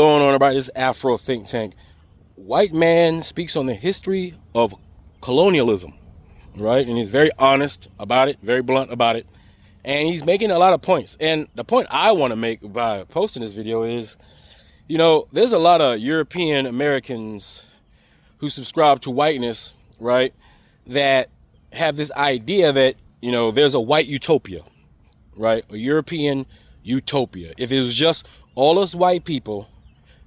going on about this Afro think tank? White man speaks on the history of colonialism, right? And he's very honest about it, very blunt about it. And he's making a lot of points. And the point I want to make by posting this video is, there's a lot of European Americans who subscribe to whiteness, right? That have this idea that, there's a white utopia, right? A European utopia. If it was just all us white people,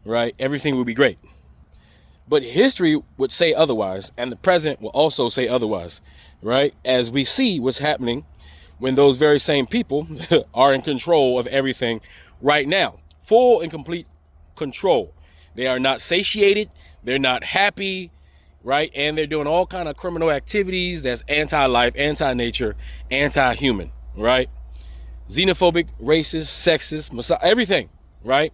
right, everything would be great. But history would say otherwise, and the present will also say otherwise, right? As we see what's happening when those very same people are in control of everything right now. Full and complete control. They are not satiated, they're not happy, right? And they're doing all kind of criminal activities that's anti-life, anti-nature, anti-human, right? Xenophobic, racist, sexist, everything, right?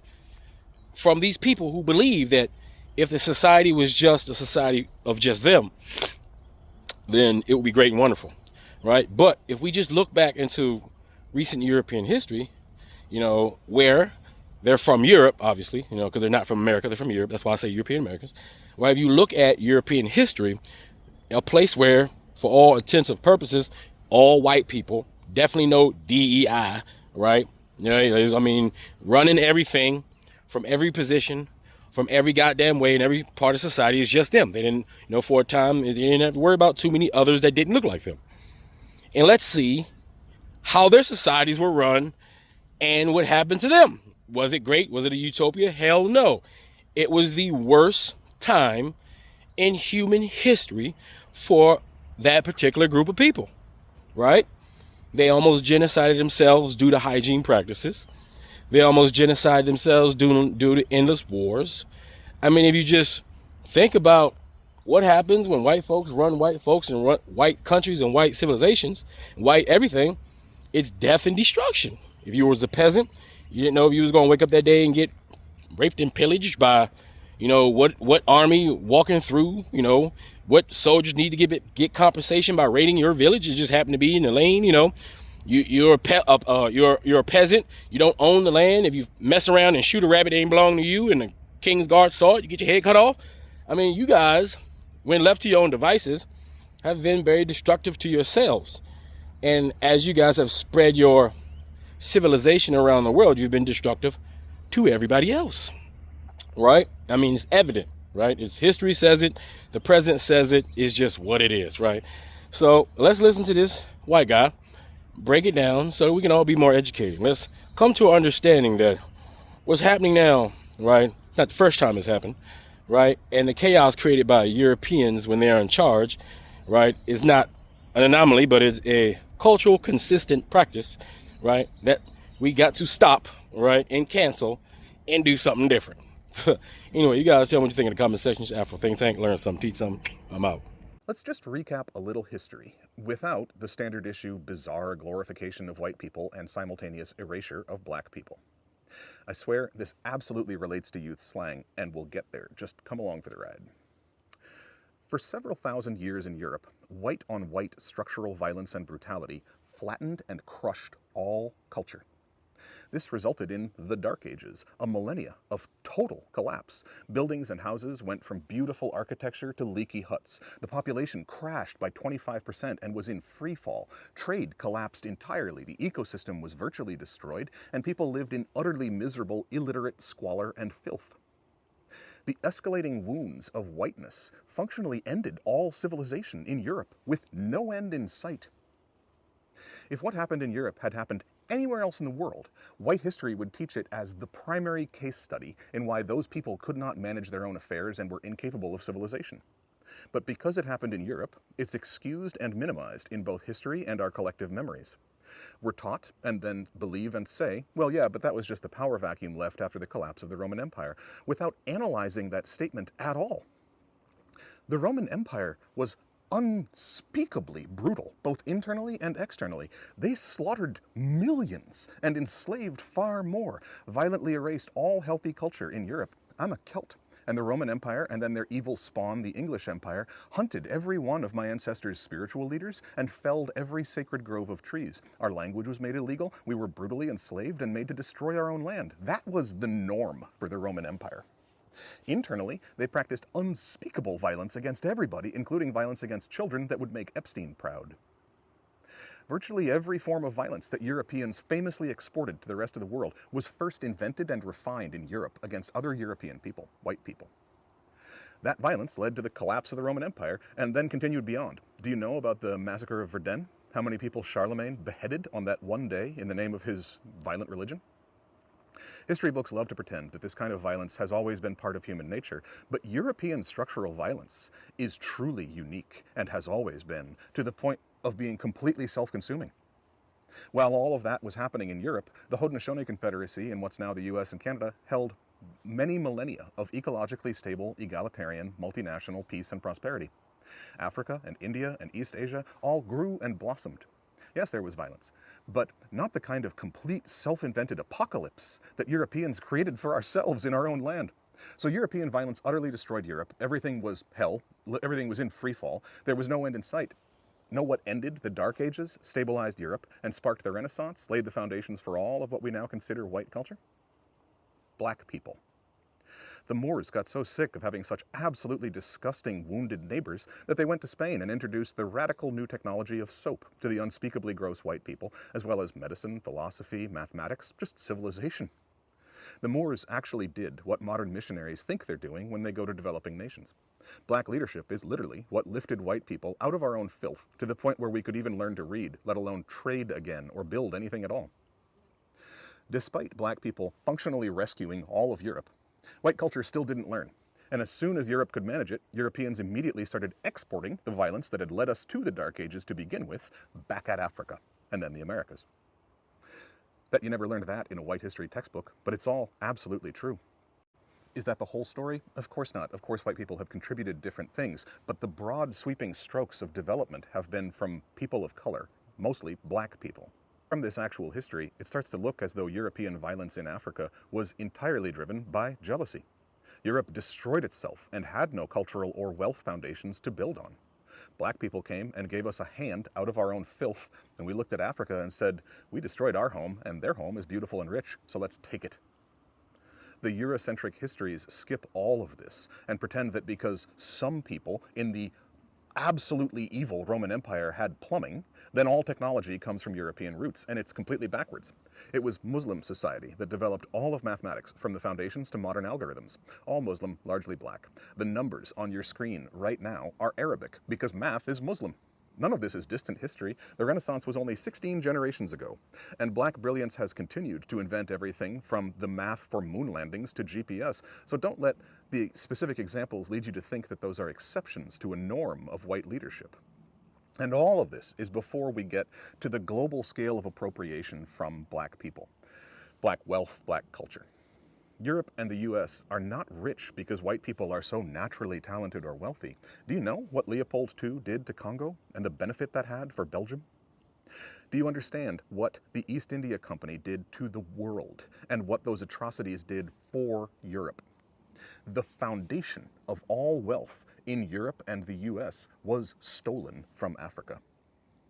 From these people who believe that if the society was just a society of just them, then it would be great and wonderful, right? But if we just look back into recent European history, where they're from Europe, obviously, because they're not from America, they're from Europe. That's why I say European Americans. Well, if you look at European history, a place where, for all intents and purposes, all white people, definitely no DEI, right? Running everything from every position, from every goddamn way in every part of society is just them. They didn't, for a time, they didn't have to worry about too many others that didn't look like them. And let's see how their societies were run and what happened to them. Was it great? Was it a utopia? Hell no. It was the worst time in human history for that particular group of people, right? They almost genocided themselves due to hygiene practices. They almost genocided themselves due to endless wars. If you just think about what happens when white folks run white countries and white civilizations, white everything, it's death and destruction. If you was a peasant, you didn't know if you was going to wake up that day and get raped and pillaged by, what army walking through, what soldiers need to get compensation by raiding your village. It just happened to be in the lane, You're a peasant. You don't own the land. If you mess around and shoot a rabbit that ain't belong to you and the king's guard saw it, you get your head cut off. You guys, when left to your own devices, have been very destructive to yourselves. And as you guys have spread your civilization around the world, you've been destructive to everybody else, right? It's evident, right? It's history says it. The present says it. It's just what it is, right? So let's listen to this white guy break it down so that we can all be more educated. Let's come to an understanding that what's happening now, right? Not the first time it's happened, right? And the chaos created by Europeans when they are in charge, right, is not an anomaly, but it's a cultural consistent practice, right, that we got to stop, right, and cancel and do something different. Anyway, you guys tell me what you think in the comment section. It's Afro Think Tank. Learn something, teach something. I'm out. Let's just recap a little history, without the standard issue bizarre glorification of white people and simultaneous erasure of black people. I swear this absolutely relates to youth slang, and we'll get there. Just come along for the ride. For several thousand years in Europe, white-on-white structural violence and brutality flattened and crushed all culture. This resulted in the Dark Ages, a millennia of total collapse. Buildings and houses went from beautiful architecture to leaky huts. The population crashed by 25% and was in free fall. Trade collapsed entirely. The ecosystem was virtually destroyed, and people lived in utterly miserable, illiterate squalor and filth. The escalating wounds of whiteness functionally ended all civilization in Europe, with no end in sight. If what happened in Europe had happened anywhere else in the world, white history would teach it as the primary case study in why those people could not manage their own affairs and were incapable of civilization. But because it happened in Europe, it's excused and minimized in both history and our collective memories. We're taught and then believe and say, well, yeah, but that was just the power vacuum left after the collapse of the Roman Empire, without analyzing that statement at all. The Roman Empire was unspeakably brutal, both internally and externally. They slaughtered millions and enslaved far more, violently erased all healthy culture in Europe. I'm a Celt, And the Roman Empire, and then their evil spawn, the English Empire, hunted every one of my ancestors' spiritual leaders and felled every sacred grove of trees. Our language was made illegal, we were brutally enslaved and made to destroy our own land. That was the norm for the Roman Empire. Internally, they practiced unspeakable violence against everybody, including violence against children that would make Epstein proud. Virtually every form of violence that Europeans famously exported to the rest of the world was first invented and refined in Europe against other European people, white people. That violence led to the collapse of the Roman Empire and then continued beyond. Do you know about the massacre of Verdun? How many people Charlemagne beheaded on that one day in the name of his violent religion? History books love to pretend that this kind of violence has always been part of human nature, but European structural violence is truly unique and has always been, to the point of being completely self-consuming. While all of that was happening in Europe, the Haudenosaunee Confederacy in what's now the US and Canada held many millennia of ecologically stable, egalitarian, multinational peace and prosperity. Africa and India and East Asia all grew and blossomed. Yes, there was violence, but not the kind of complete self-invented apocalypse that Europeans created for ourselves in our own land. So European violence utterly destroyed Europe. Everything was hell. Everything was in free fall. There was no end in sight. Know what ended the Dark Ages, stabilized Europe, and sparked the Renaissance, laid the foundations for all of what we now consider white culture? Black people. The Moors got so sick of having such absolutely disgusting, wounded neighbors that they went to Spain and introduced the radical new technology of soap to the unspeakably gross white people, as well as medicine, philosophy, mathematics, just civilization. The Moors actually did what modern missionaries think they're doing when they go to developing nations. Black leadership is literally what lifted white people out of our own filth to the point where we could even learn to read, let alone trade again or build anything at all. Despite black people functionally rescuing all of Europe, white culture still didn't learn. And as soon as Europe could manage it, Europeans immediately started exporting the violence that had led us to the Dark Ages to begin with back at Africa, and then the Americas. Bet you never learned that in a white history textbook, but it's all absolutely true. Is that the whole story? Of course not. Of course white people have contributed different things, but the broad sweeping strokes of development have been from people of color, mostly black people. From this actual history, it starts to look as though European violence in Africa was entirely driven by jealousy. Europe destroyed itself and had no cultural or wealth foundations to build on. Black people came and gave us a hand out of our own filth, and we looked at Africa and said, we destroyed our home, and their home is beautiful and rich, so let's take it. The Eurocentric histories skip all of this and pretend that because some people in the absolutely evil Roman Empire had plumbing, then all technology comes from European roots, and it's completely backwards. It was Muslim society that developed all of mathematics, from the foundations to modern algorithms. All Muslim, largely black. The numbers on your screen right now are Arabic, because math is Muslim. None of this is distant history. The Renaissance was only 16 generations ago, and black brilliance has continued to invent everything from the math for moon landings to GPS, so don't let the specific examples lead you to think that those are exceptions to a norm of white leadership. And all of this is before we get to the global scale of appropriation from black people. Black wealth, black culture. Europe and the US are not rich because white people are so naturally talented or wealthy. Do you know what Leopold II did to Congo and the benefit that had for Belgium? Do you understand what the East India Company did to the world and what those atrocities did for Europe? The foundation of all wealth in Europe and the US was stolen from Africa.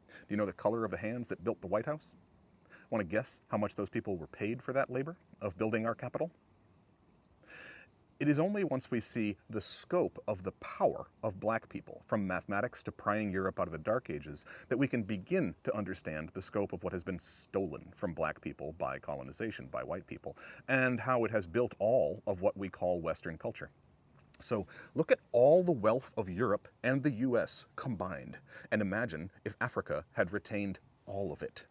Do you know the color of the hands that built the White House? Want to guess how much those people were paid for that labor of building our capital? It is only once we see the scope of the power of black people, from mathematics to prying Europe out of the Dark Ages, that we can begin to understand the scope of what has been stolen from black people by colonization, by white people, and how it has built all of what we call Western culture. So look at all the wealth of Europe and the US combined, and imagine if Africa had retained all of it.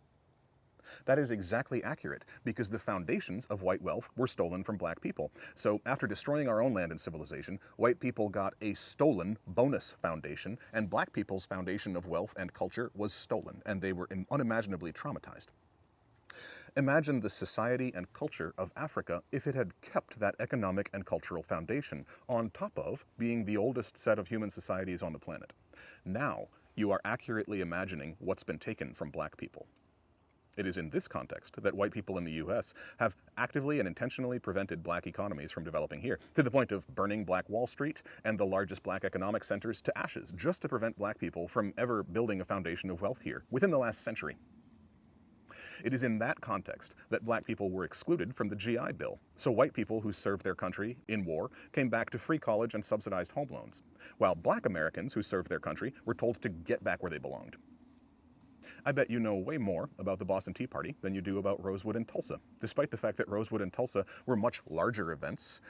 That is exactly accurate, because the foundations of white wealth were stolen from black people. So after destroying our own land and civilization, white people got a stolen bonus foundation, and black people's foundation of wealth and culture was stolen, and they were unimaginably traumatized. Imagine the society and culture of Africa if it had kept that economic and cultural foundation, on top of being the oldest set of human societies on the planet. Now, you are accurately imagining what's been taken from black people. It is in this context that white people in the US have actively and intentionally prevented black economies from developing here, to the point of burning Black Wall Street and the largest black economic centers to ashes, just to prevent black people from ever building a foundation of wealth here within the last century. It is in that context that black people were excluded from the GI Bill, so white people who served their country in war came back to free college and subsidized home loans, while black Americans who served their country were told to get back where they belonged. I bet you know way more about the Boston Tea Party than you do about Rosewood and Tulsa, despite the fact that Rosewood and Tulsa were much larger events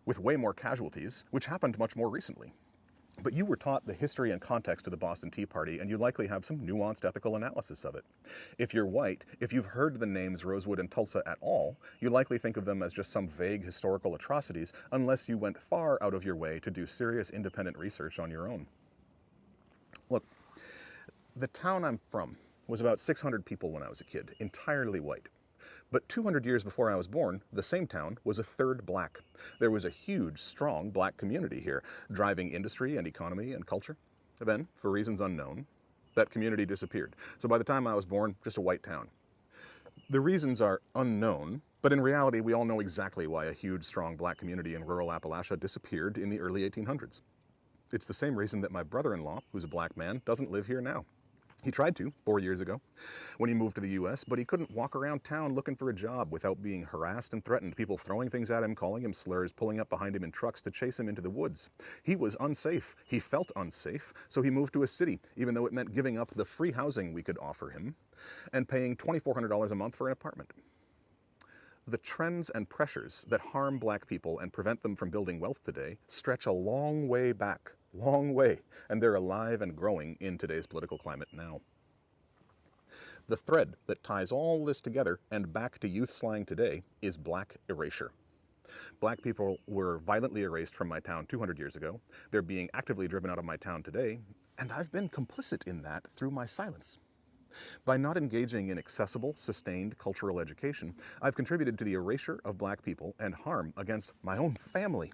with way more casualties, which happened much more recently. But you were taught the history and context of the Boston Tea Party, and you likely have some nuanced ethical analysis of it. If you're white, if you've heard the names Rosewood and Tulsa at all, you likely think of them as just some vague historical atrocities, unless you went far out of your way to do serious independent research on your own. Look, the town I'm from was about 600 people when I was a kid, entirely white. But 200 years before I was born, the same town was a third black. There was a huge, strong black community here, driving industry and economy and culture. Then, for reasons unknown, that community disappeared. So by the time I was born, just a white town. The reasons are unknown, but in reality, we all know exactly why a huge, strong black community in rural Appalachia disappeared in the early 1800s. It's the same reason that my brother-in-law, who's a black man, doesn't live here now. He tried to 4 years ago when he moved to the US, but he couldn't walk around town looking for a job without being harassed and threatened, people throwing things at him, calling him slurs, pulling up behind him in trucks to chase him into the woods. He was unsafe. He felt unsafe, so he moved to a city, even though it meant giving up the free housing we could offer him and paying $2,400 a month for an apartment. The trends and pressures that harm black people and prevent them from building wealth today stretch a long way back. Long way, and they're alive and growing in today's political climate now. The thread that ties all this together and back to youth slang today is black erasure. Black people were violently erased from my town 200 years ago. They're being actively driven out of my town today, and I've been complicit in that through my silence. By not engaging in accessible, sustained cultural education, I've contributed to the erasure of black people and harm against my own family.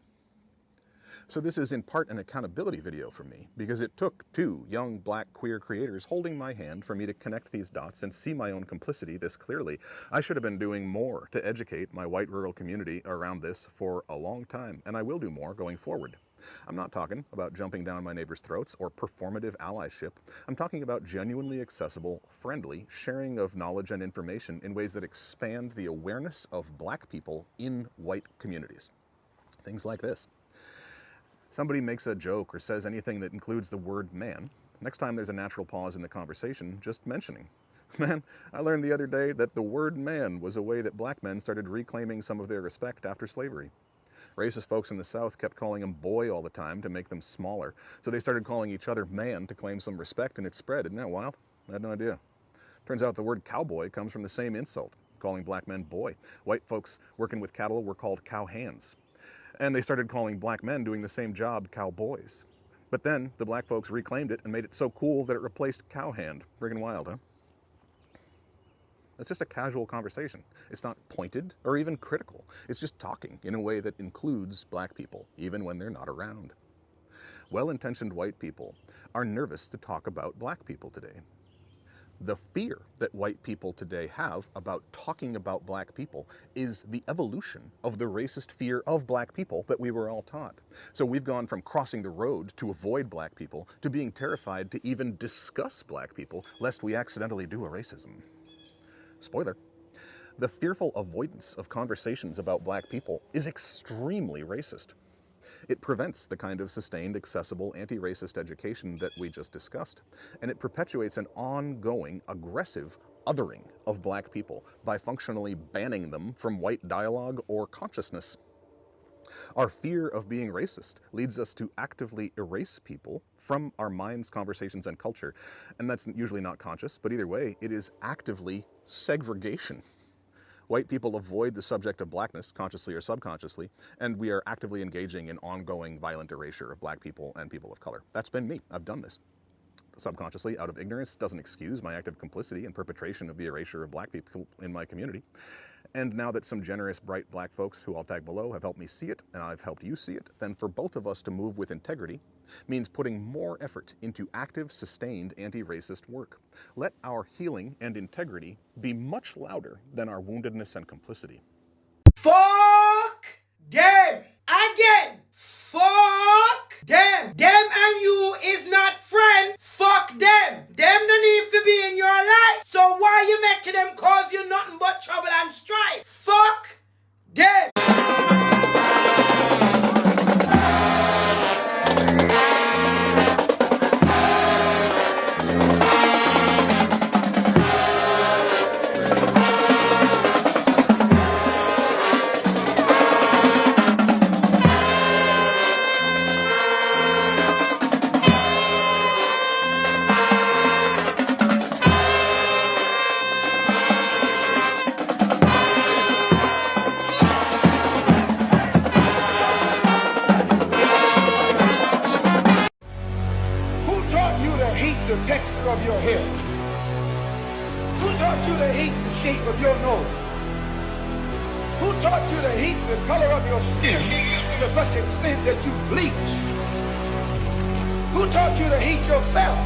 So this is in part an accountability video for me, because it took two young black queer creators holding my hand for me to connect these dots and see my own complicity this clearly. I should have been doing more to educate my white rural community around this for a long time, and I will do more going forward. I'm not talking about jumping down my neighbors' throats or performative allyship. I'm talking about genuinely accessible, friendly sharing of knowledge and information in ways that expand the awareness of black people in white communities. Things like this. Somebody makes a joke or says anything that includes the word man. Next time there's a natural pause in the conversation, just mentioning, man, I learned the other day that the word man was a way that black men started reclaiming some of their respect after slavery. Racist folks in the South kept calling them boy all the time to make them smaller, so they started calling each other man to claim some respect, and it spread. Isn't that wild? I had no idea. Turns out the word cowboy comes from the same insult, calling black men boy. White folks working with cattle were called cowhands. And they started calling black men doing the same job cowboys. But then the black folks reclaimed it and made it so cool that it replaced cowhand. Friggin' wild, huh? That's just a casual conversation. It's not pointed or even critical. It's just talking in a way that includes black people, even when they're not around. Well-intentioned white people are nervous to talk about black people today. The fear that white people today have about talking about black people is the evolution of the racist fear of black people that we were all taught. So we've gone from crossing the road to avoid black people to being terrified to even discuss black people lest we accidentally do a racism. Spoiler, the fearful avoidance of conversations about black people is extremely racist. It prevents the kind of sustained, accessible, anti-racist education that we just discussed, and it perpetuates an ongoing, aggressive othering of black people by functionally banning them from white dialogue or consciousness. Our fear of being racist leads us to actively erase people from our minds, conversations, and culture, and that's usually not conscious, but either way, it is actively segregation. White people avoid the subject of blackness, consciously or subconsciously, and we are actively engaging in ongoing violent erasure of black people and people of color. That's been me. I've done this. subconsciously out of ignorance doesn't excuse my active complicity in perpetration of the erasure of black people in my community. And now that some generous, bright black folks who I'll tag below have helped me see it, and I've helped you see it, then for both of us to move with integrity means putting more effort into active, sustained anti-racist work. Let our healing and integrity be much louder than our woundedness and complicity. Fuck them! Again! Fuck them! Them and you is not friend. Fuck them! Them no need to be in your life. So why you making them cause you nothing but trouble and strife? Fuck them! The texture of your hair? Who taught you to hate the shape of your nose? Who taught you to hate the color of your skin to such an extent that you bleach? Who taught you to hate yourself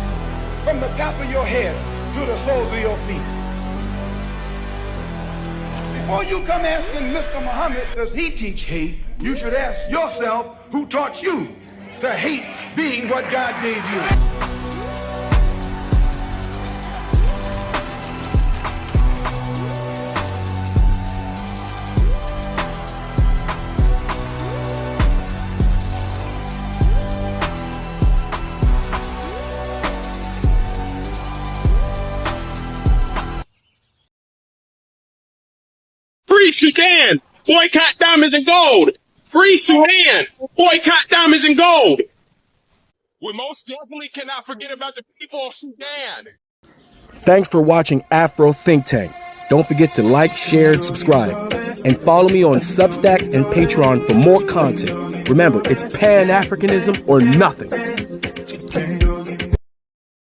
from the top of your head to the soles of your feet? Before you come asking Mr. Muhammad, does he teach hate, you should ask yourself, who taught you to hate being what God gave you? Free Sudan! Boycott diamonds and gold! Free Sudan! Boycott diamonds and gold! We most definitely cannot forget about the people of Sudan! Thanks for watching Afro Think Tank. Don't forget to like, share, and subscribe. And follow me on Substack and Patreon for more content. Remember, it's Pan-Africanism or nothing.